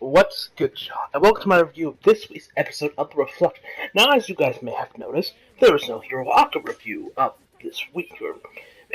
What's good, John? And welcome to my review of this week's episode of The Reflection. Now, as you guys may have noticed, there is no Hero Aka review of this week.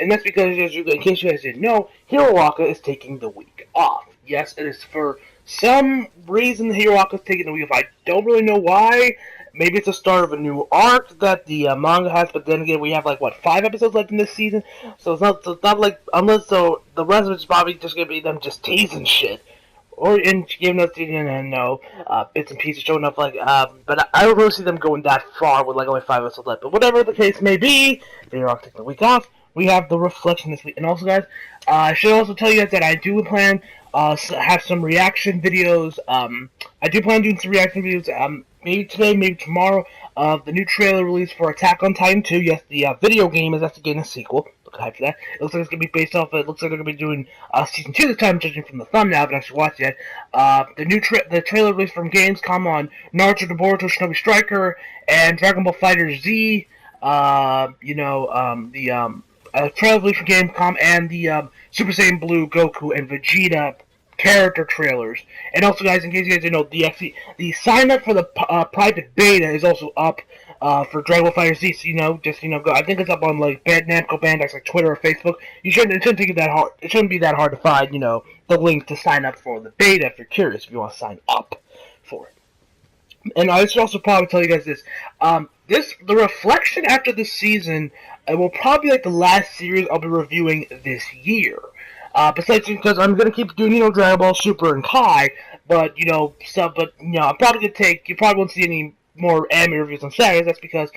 And that's because, in case you guys didn't know, Hero Aka is taking the week off. Yes, it is for some reason Hero Aka is taking the week off. I don't really know why. Maybe it's the start of a new arc that the manga has, but then again, we have 5 episodes left in this season, so it's not like, unless the rest of it's probably just gonna be them just teasing shit. Or in giving us bits and pieces showing up, but I don't really see them going that far with only 5 episodes left. But whatever the case may be, they are taking the week off. We have the reflection this week, and also, guys, I should also tell you guys that I do plan have some reaction videos. I do plan on doing some reaction videos. Maybe today, maybe tomorrow. The new trailer released for Attack on Titan 2. Yes, the video game is actually getting a sequel. Look hype for that. It looks like it's going to be based off. It looks like they're going to be doing season 2 this time, judging from the thumbnail. I haven't actually watched it yet. The trailer released from Gamescom on Naruto, Boruto, Shinobi Striker, and Dragon Ball Fighter Z. Trailer released from Gamescom and the Super Saiyan Blue, Goku, and Vegeta character trailers. And also, guys, in case you guys didn't know, the sign up for the private beta is also up for Dragon Ball Fighter Z. So, go. I think it's up on Namco Bandai's Twitter or Facebook. It shouldn't take it that hard. It shouldn't be that hard to find, the link to sign up for the beta if you're curious, if you want to sign up for it. And I should also probably tell you guys this. The reflection after this season will probably be the last series I'll be reviewing this year. Besides, because I'm gonna keep doing, Dragon Ball Super and Kai, I'm probably gonna take. You probably won't see any more anime reviews on Saturdays. That's because,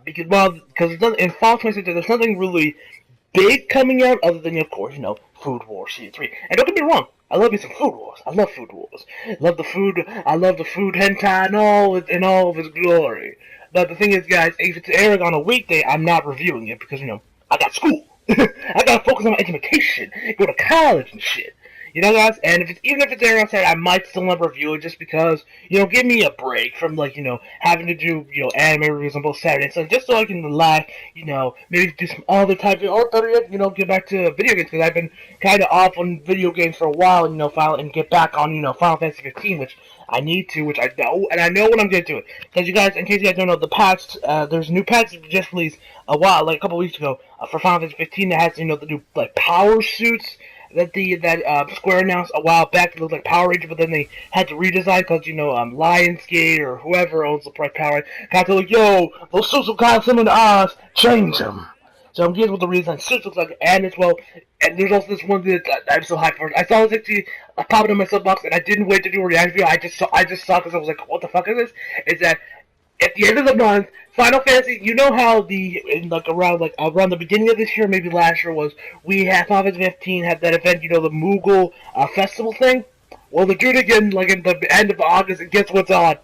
because in Fall 2016 there's nothing really big coming out other than, of course, Food Wars Season 3. And don't get me wrong, I love me some Food Wars. I love Food Wars. I love the food hentai and all of its glory. But the thing is, guys, if it's airing on a weekday, I'm not reviewing it because, I got school. I gotta focus on my education, go to college and shit. Guys, and even if it's airing on Saturday, I might still never review it just because, give me a break from, having to do, anime reviews on both Saturdays. So just so I can relax, maybe do some other type of, or better yet, get back to video games, because I've been kind of off on video games for a while, and get back on, Final Fantasy 15, which I need to, which I know, and I know when I'm going to do it. Because you guys, in case you guys don't know, the patch, there's a new patch that just released a couple weeks ago, for Final Fantasy 15 that has, the new, power suits that Square announced a while back. It looked like Power Ranger, but then they had to redesign because, Lionsgate or whoever owns the Power Ranger got to those suits look kind of similar to ours, change them. So I'm getting what the redesign suits look like, and as well, and there's also this one that I'm so hyped for. I saw this actually pop in my sub box, and I didn't wait to do a reaction video. I just saw because I was like, what the fuck is this? Is that at the end of the month, Final Fantasy, how around the beginning of this year, maybe last year we had Final Fantasy 15 had that event, the Moogle festival thing. Well, they're doing it again, in the end of August, and guess what's on?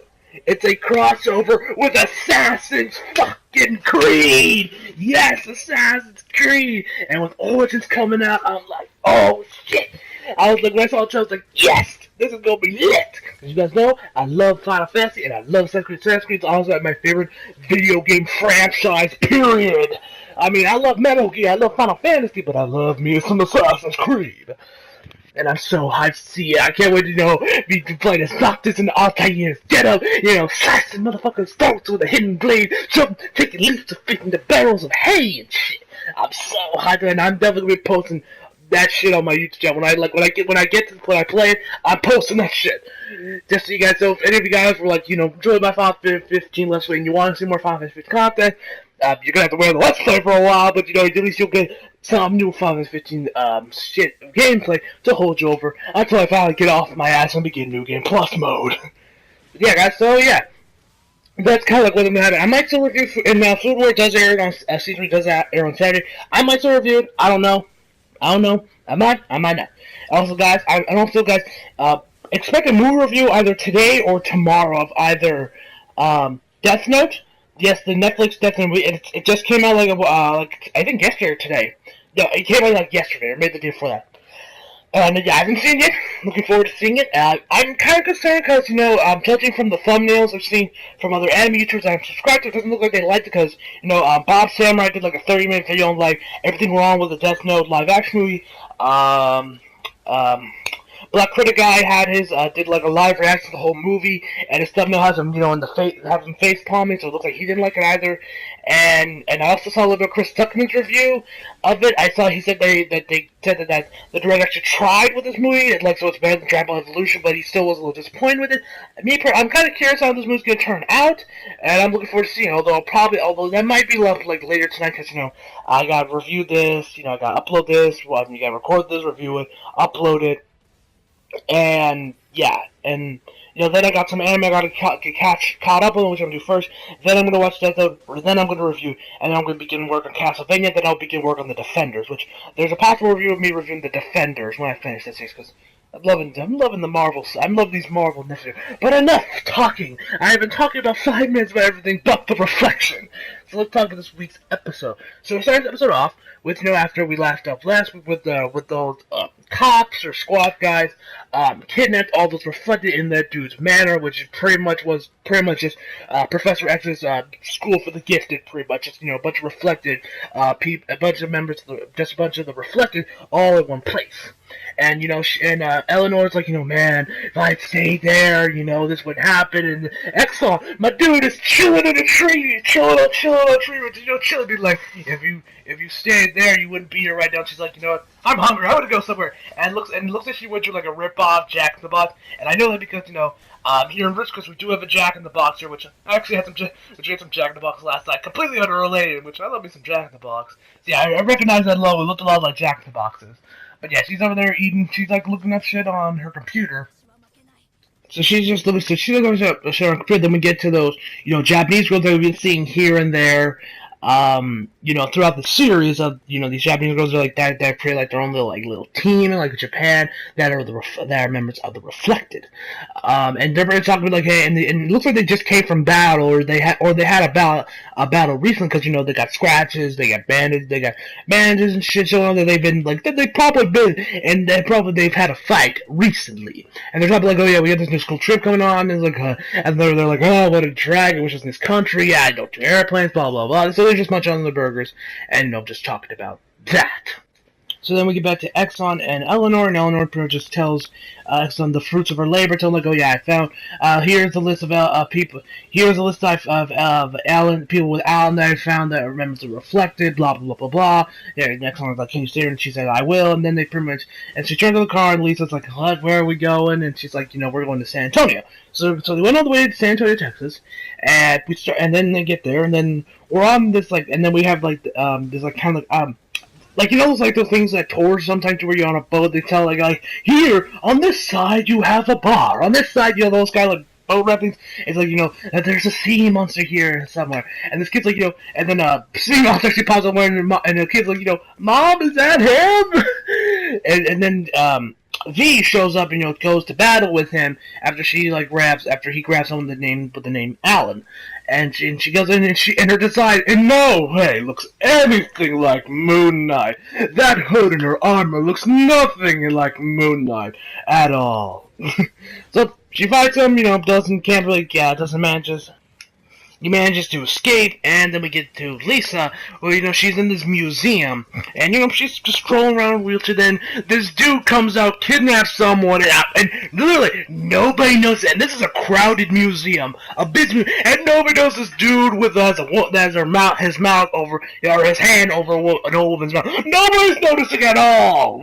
It's a crossover with Assassin's fucking Creed! Yes, Assassin's Creed! And with Origins coming out, I'm like, oh shit! I was like, when I saw the trailer, I was like, yes! This is gonna be lit! As you guys know, I love Final Fantasy, and I love Assassin's Creed. Assassin's Creed is also my favorite video game franchise, period! I mean, I love Metal Gear, I love Final Fantasy, but I love me some Assassin's Creed! And I'm so hyped to see it. I can't wait to, be playing as Noctis and Altair's get up, slicing motherfuckers' throats with a hidden blade, taking leaps of feet into barrels of hay and shit. I'm so hyped, and I'm definitely gonna be posting that shit on my YouTube channel. When I play it, I'm posting that shit. Just so you guys know, if any of you guys were enjoyed my Final Fantasy 15 Let's Play and you want to see more Final Fantasy 15 content, you're gonna have to wear the Let's Play for a while, but at least you'll get some new Final Fantasy 15 gameplay to hold you over until I finally get off my ass and begin New Game Plus mode. Yeah, guys, so yeah. That's kind of what I'm having. I might still review, and now Food War does air on, Season 3 does air on Saturday. I might still review it, I don't know. I might not. Also, guys, expect a movie review either today or tomorrow of either Death Note. Yes, the Netflix Death Note. It just came out I think yesterday or today. No, it came out yesterday or maybe the day before that. I haven't seen it. Looking forward to seeing it. I'm kind of concerned because, judging from the thumbnails I've seen from other anime YouTubers I'm subscribed to, it doesn't look like they liked it because, Bob Samurai did a 30-minute video on, everything wrong with the Death Note live-action movie. Black Critic guy had his did like a live reaction to the whole movie, and his thumbnail has him, in the face, has him face palming, so it looks like he didn't like it either. And I also saw a little bit of Chris Tuckman's review of it. I saw he said that the director actually tried with this movie, so it's better than Dragon Ball Evolution, but he still was a little disappointed with it. I'm kind of curious how this movie's gonna turn out, and I'm looking forward to seeing. Although that might be left like later tonight, because I gotta review this, I gotta upload this, you gotta record this, review it, upload it, and yeah, and then I got some anime I gotta get caught up on, which I'm gonna do first. Then I'm gonna watch that, then I'm gonna review, and then I'm gonna begin work on Castlevania. Then I'll begin work on the Defenders, which there's a possible review of me reviewing the Defenders when I finish this series, because I'm loving the Marvel. I love these Marvel necessary. But enough talking. I have been talking about 5 minutes about everything but the reflection. So let's talk about this week's episode. So we started the episode off with after we left off last week with those cops or squad guys kidnapped all those reflected in that dude's manor, which pretty much just Professor X's school for the gifted. Pretty much just a bunch of reflected people, a bunch of members, just a bunch of the reflected all in one place. And Eleanor's like, man, if I'd stayed there, this would happen. And Exxon, my dude is chilling in a tree, chilling on a tree, chilling. Dude, like, if you stayed there, you wouldn't be here right now. And she's like, you know what? I'm hungry. I want to go somewhere. And looks like she went to like a rip-off Jack in the Box. And I know that because here in Richcliffe we do have a Jack in the Box here, which I actually had some Jack in the Box last night, completely unrelated. Which I love me some Jack in the Box. So yeah, I recognize that logo. It looked a lot like Jack in the Boxes. But yeah, she's over there eating. She's like looking up shit on her computer. So she's just looking. So she's looking up shit on her computer. Then we get to those, Japanese girls that we've been seeing here and there, throughout the series of, these Japanese girls are like that create like their own little team in like Japan that are members of the Reflected, and they're talking about like, hey, and it looks like they just came from battle, or they had a battle recently, because they got scratches, they got bandages and shit showing that they've been like they've they've had a fight recently, and they're talking like, oh yeah, we have this new school trip coming on, and it's like, and they're like, oh, what a dragon, which is in this country, yeah, I go to airplanes, blah blah blah. So they're just munching on the burgers, and just talking about that. So then we get back to Exxon and Eleanor pretty much just tells Exxon the fruits of her labor. Tell him like, oh yeah, I found here's a list of people. Here's a list of Alan people with Alan that I found that remembers the Reflected. Blah blah blah blah blah. Yeah, Exxon's like, can you stay here? And she said, I will. And then they pretty much, and she turns to the car, and Lisa's like, what? Where are we going? And she's like, we're going to San Antonio. So they went all the way to San Antonio, Texas, and and then they get there, and then we're on this and then we have this kind of those things that tours sometimes where you're on a boat, they tell like here on this side you have a bar, on this side those kind of boat rappings. It's like that there's a sea monster here somewhere, and this kid's like and then sea monster actually pops up and the kid's like Mom, is that him? and then V shows up and goes to battle with him after he grabs someone with the name Alan, and she goes in and her design in no way looks anything like Moon Knight. That hood and her armor looks nothing like Moon Knight at all. So she fights him, he manages to escape, and then we get to Lisa, where, she's in this museum, and, she's just strolling around in a wheelchair. Then this dude comes out, kidnaps someone, and literally, nobody knows it. And this is a crowded museum, a busy, and nobody knows this dude has his mouth over, or his hand over an old woman's mouth. Nobody's noticing at all!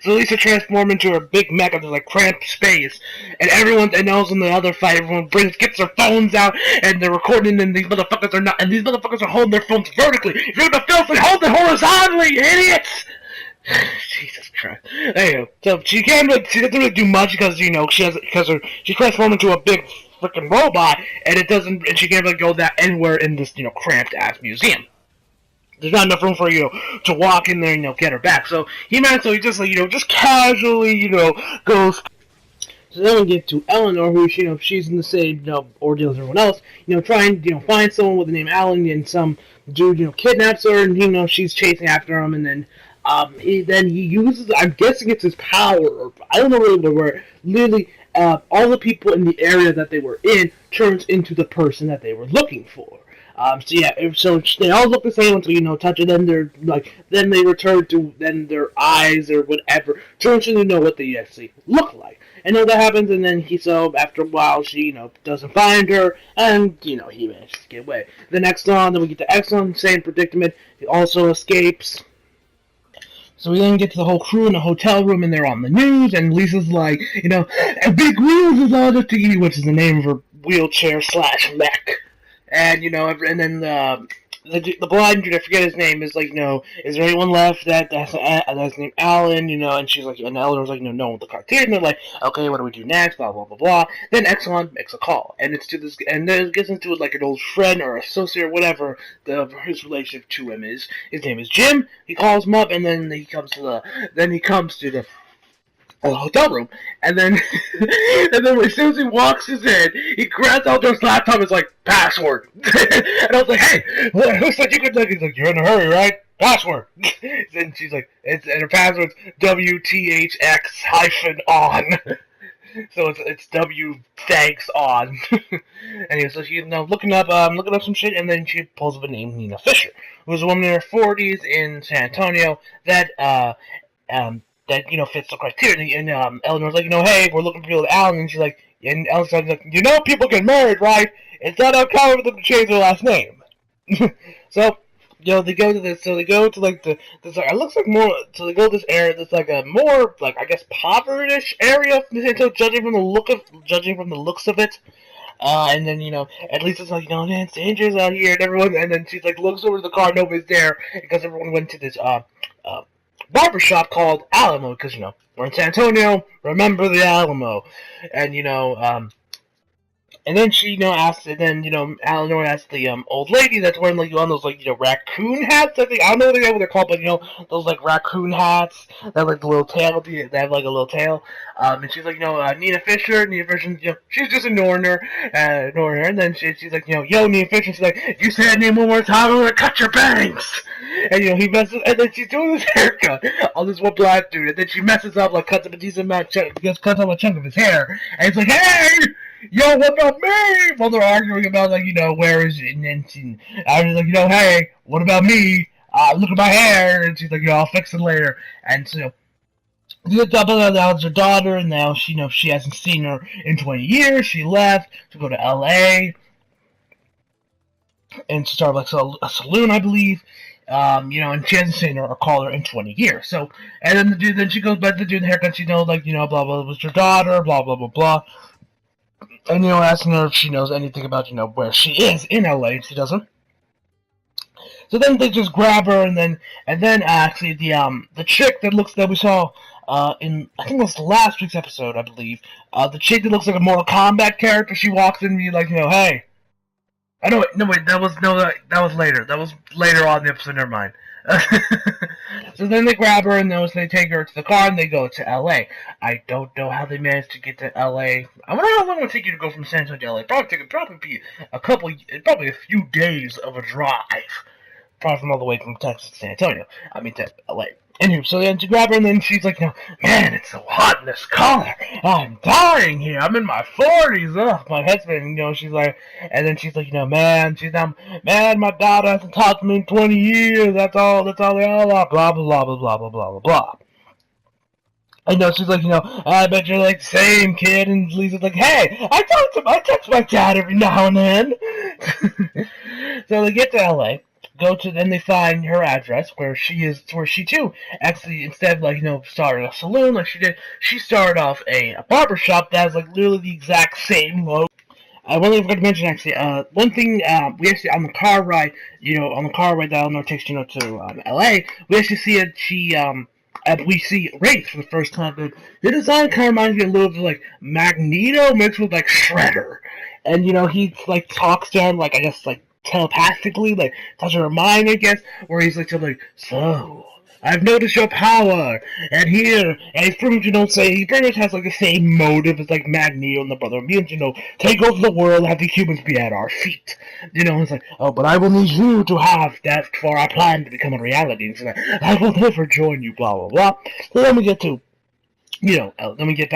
So Lisa transforms into her big mech into, cramped space, and else in the other fight, everyone gets their phones out, and they're recording, and these motherfuckers are not, and these motherfuckers are holding their phones vertically. If you're gonna film it, hold it horizontally, idiots! Jesus Christ. Anyway, so she doesn't really do much because, she transformed into a big freaking robot, and she can't really go anywhere in this, cramped ass museum. There's not enough room for to walk in there and get her back. So he just just casually goes. So then we get to Eleanor, who she's in the same ordeal as everyone else. Trying find someone with the name Alan, and some dude kidnaps her, and she's chasing after him, and then he uses, I'm guessing it's his power, or I don't know really the word. Literally, all the people in the area that they were in turns into the person that they were looking for. So yeah, so they all look the same until touch it. Then they're then they return to then their eyes or whatever turn to know what they actually look like. And then that happens, and then after a while she doesn't find her, and he manages to get away. The next one, then we get to Exxon, same predicament. He also escapes. So we then get to the whole crew in a hotel room, and they're on the news, and Lisa's like, and Big Wheels is on the TV, which is the name of her wheelchair slash mech. And, and then the blind dude, I forget his name, is like, is there anyone left that's named Alan, and she's like, and Eleanor's like, no one with the cartoon, and they're like, okay, what do we do next, blah, blah, blah, blah. Then Exxon makes a call, and it's to this, and then it gets into it like an old friend or associate or whatever his relationship to him is. His name is Jim. He calls him up, and then he comes to the hotel room, and then as soon as he walks in, he grabs Aldo's laptop and is like, password. And I was like, hey, who said you could look? He's like, you're in a hurry, right? Password. And she's like, and her password's WTHX-on. So it's W thanks on. Anyway, so she's looking up some shit, and then she pulls up a name, Nina Fisher, who's a woman in her 40s in San Antonio that fits the criteria. And Eleanor's like, hey, we're looking for people with Alan, and she's like, and Eleanor's like, people get married, right? It's not uncommon for them to change their last name. So, they go to this. So they go to it looks like more. So they go to this area that's like a more I guess poverty-ish area. So judging from the looks of it. And then, at least it's like, it's dangerous out here, and everyone, and then she's like, looks over to the car, nobody's there, because everyone went to this, barbershop called Alamo, because, we're in San Antonio, remember the Alamo. And, and then she, asked, and then, Eleanor asked the, old lady that's wearing, one of those, raccoon hats, I think. I don't know what they're called, but, those, raccoon hats that have, the little tail, they have, a little tail. And she's like, Nina Fisher, she's just ignoring her, and then she's like, yo, Nina Fisher, she's like, you say that name one more time, I'm gonna cut your bangs! And, he messes, and then she's doing his haircut on this one black dude, and then she messes up, cuts up a decent amount, cuts up a chunk of his hair, and he's like, hey! Yo, what about me? While they're arguing about, where is it? And then I was like, hey, what about me? Look at my hair. And she's like, I'll fix it later. And so, that was her daughter, and now she hasn't seen her in 20 years. She left to go to LA and start a saloon, I believe. And she hasn't seen her or called her in 20 years. So, and then then she goes back to do the haircut. She knows, blah, blah, it was her daughter, blah, blah, blah, blah. And, asking her if she knows anything about, where she is in LA, and she doesn't. So then they just grab her, and then actually the chick that we saw, in, I think it was last week's episode, I believe, the chick that looks like a Mortal Kombat character, she walks in and be like, hey. I know, wait, that was later. That was later on in the episode, never mind. So then they grab her, and they take her to the car, and they go to L.A. I don't know how they managed to get to L.A. I wonder how long it would take you to go from San Antonio to L.A. Probably be probably a few days of a drive. Probably from all the way from Texas to San Antonio. I mean, to L.A. Anyway, so then to grab her, and then she's like, man, it's so hot in this car. I'm dying here. I'm in my 40s. Ugh, my head's been, she's like, and then she's like, man, my daughter hasn't talked to me in 20 years. That's all they all are. Blah, blah, blah, blah, blah, blah, blah, blah. I know, she's like, I bet you're the same kid. And Lisa's like, hey, I text my dad every now and then. So they get to L.A., then they find her address where she too actually, instead of started a saloon like she did, she started off a barbershop that has literally the exact same logo. I forgot to mention actually, one thing, we actually on the car ride that Eleanor takes to LA, we actually see we see Wraith for the first time, and the design kind of reminds me a little bit Magneto mixed with Shredder, and he talks to him I guess telepathically, touching her mind, I guess, where he's so, I've noticed your power, and here, and he's pretty much, he pretty much has the same motive as Magneto and the Brother of Mutants, take over the world, have the humans be at our feet. It's oh, but I will need you to have that for our plan to become a reality. And I will never join you, blah, blah, blah. So then we get to then we get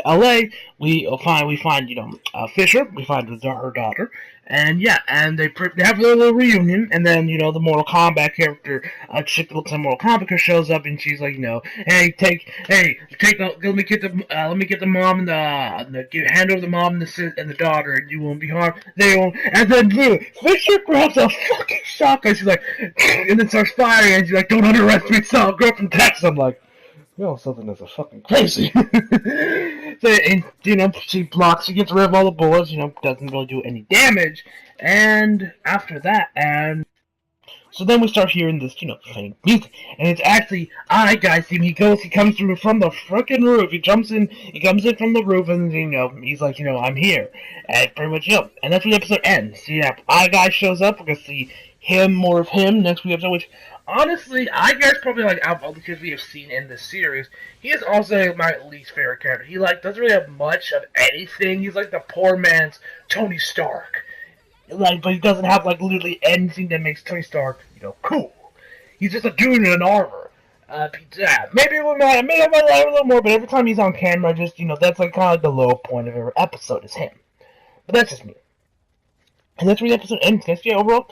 LA. We find Fisher. We find her daughter, and yeah, and they have their little reunion, and then the Mortal Kombat character, chick that looks like Mortal Kombat, shows up, and she's like, let me get the mom and hand over the mom and the daughter, and you won't be harmed. They won't. And then Fisher grabs a fucking shotgun. She's like, and then starts firing, and she's like, don't underestimate Solid Girl from Texas. I'm like, something that's fucking crazy. So, and, she gets rid of all the bullets, doesn't really do any damage. And after that, so then we start hearing this, faint music. And it's actually, guys, he comes through from the frickin' roof. He comes in from the roof, and, he's like, I'm here. And pretty much, and that's where the episode ends. So, yeah, guy shows up. We're gonna see more of him next week's episode, which, honestly, I guess probably, out of all the kids we have seen in this series, he is also my least favorite character. He, doesn't really have much of anything. He's like the poor man's Tony Stark. But he doesn't have, literally anything that makes Tony Stark, cool. He's just a dude in an armor. Yeah, maybe I might like a little more, but every time he's on camera, just, that's, kind of the low point of every episode is him. But that's just me. And that's where the episode ends, guys. Yeah, overall,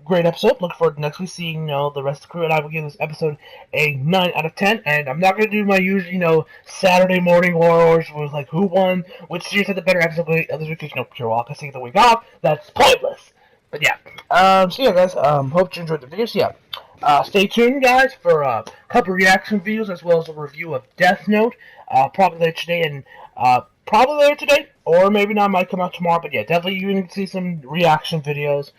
great episode. Look forward to next week seeing, the rest of the crew, and I will give this episode a 9 out of 10. And I'm not going to do my usual, Saturday morning horrors with, who won, which series had the better episode this week, because, Pure Walk is taking the week off. That's pointless. But yeah. So yeah, guys, hope you enjoyed the video. So yeah, stay tuned, guys, for a couple reaction videos, as well as a review of Death Note, probably later today, or maybe not, might come out tomorrow, but yeah, definitely you can see some reaction videos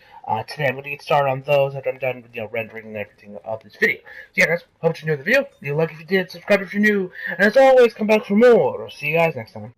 today. I'm going to get started on those after I'm done with, rendering and everything of this video. So yeah, guys, hope you enjoyed the video. Leave a like if you did, subscribe if you're new, and as always, come back for more. See you guys next time.